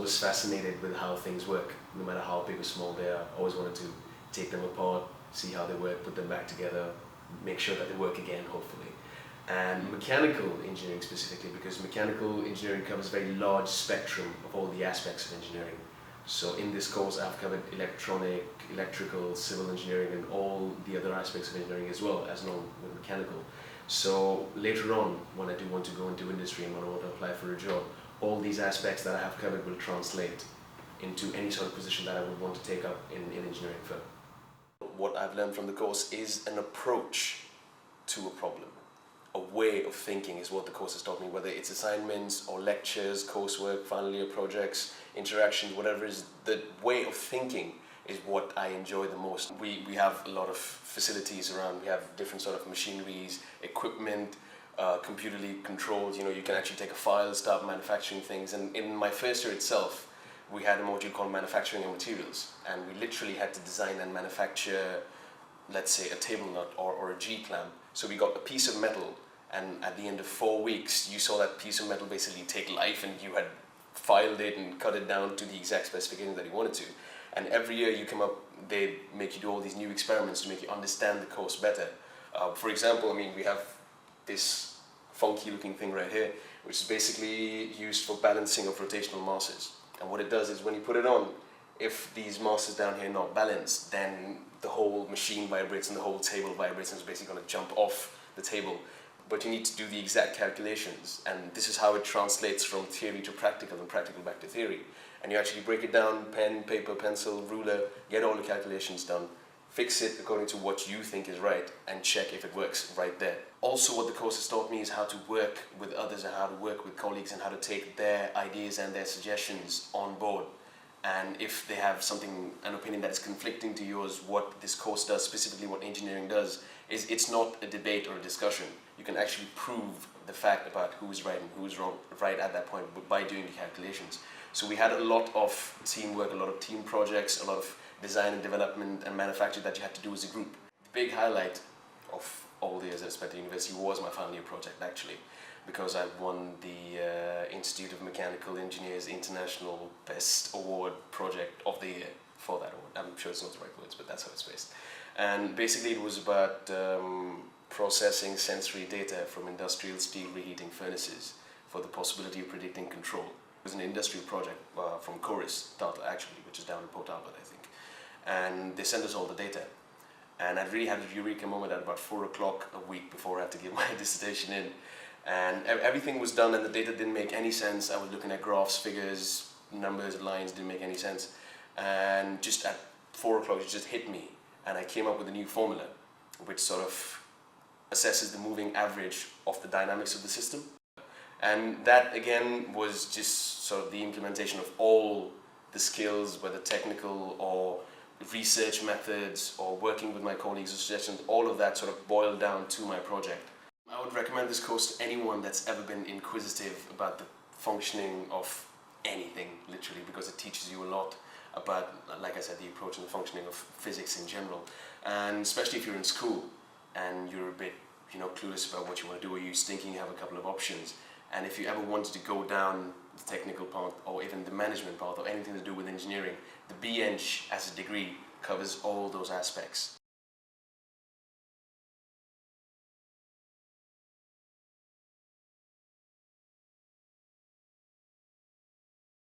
always fascinated with how things work, no matter how big or small they are. Always wanted to take them apart, see how they work, put them back together, make sure that they work again, hopefully. And mechanical engineering specifically, because mechanical engineering covers a very large spectrum of all the aspects of engineering. So in this course I've covered electronic, electrical, civil engineering and all the other aspects of engineering as well as known with mechanical. So later on, when I do want to go into industry and when I want to apply for a job, all these aspects that I have covered will translate into any sort of position that I would want to take up in engineering firm. What I've learned from the course is an approach to a problem. A way of thinking is what the course has taught me, whether it's assignments or lectures, coursework, final year projects, interactions, whatever it is, the way of thinking is what I enjoy the most. We have a lot of facilities around, we have different sort of machineries, equipment, computerly controlled, you can actually take a file, start manufacturing things, and in my first year itself, we had a module called Manufacturing and Materials, and we literally had to design and manufacture, let's say, a table nut or a G-clamp. So we got a piece of metal, and at the end of 4 weeks, you saw that piece of metal basically take life, and you had filed it and cut it down to the exact specification that you wanted to. And every year you come up, they make you do all these new experiments to make you understand the course better. For example, we have this funky looking thing right here, which is basically used for balancing of rotational masses. And what it does is when you put it on, if these masses down here are not balanced, then the whole machine vibrates and the whole table vibrates and it's basically going to jump off the table. But you need to do the exact calculations, and this is how it translates from theory to practical and practical back to theory. And you actually break it down, pen, paper, pencil, ruler, get all the calculations done, fix it according to what you think is right, and check if it works right there. Also, what the course has taught me is how to work with others and how to work with colleagues and how to take their ideas and their suggestions on board. And if they have an opinion that is conflicting to yours, what this course does, specifically what engineering does, is it's not a debate or a discussion. You can actually prove the fact about who's right and who's wrong right at that point by doing the calculations. So we had a lot of teamwork, a lot of team projects, a lot of design and development and manufacture that you had to do as a group. The big highlight of all the years I spent at university was my final year project, actually, because I won the Institute of Mechanical Engineers International Best Award Project of the Year for that award. I'm sure it's not the right words, but that's how it's based. And basically it was about processing sensory data from industrial steel reheating furnaces for the possibility of predicting control. It was an industrial project from Chorus, Tata actually, which is down in Port Albert, I think. And they sent us all the data. And I really had a eureka moment at about 4 o'clock a week before I had to give my dissertation in. And everything was done and the data didn't make any sense. I was looking at graphs, figures, numbers, lines, didn't make any sense. And just at 4 o'clock it just hit me. And I came up with a new formula, which sort of assesses the moving average of the dynamics of the system. And that again was just sort of the implementation of all the skills, whether technical or research methods or working with my colleagues or suggestions, all of that sort of boiled down to my project. I would recommend this course to anyone that's ever been inquisitive about the functioning of anything, literally, because it teaches you a lot about, like I said, the approach and the functioning of physics in general. And especially if you're in school and you're a bit, clueless about what you want to do, or you're thinking you have a couple of options. And if you ever wanted to go down the technical path or even the management path or anything to do with engineering, the BEng as a degree covers all those aspects.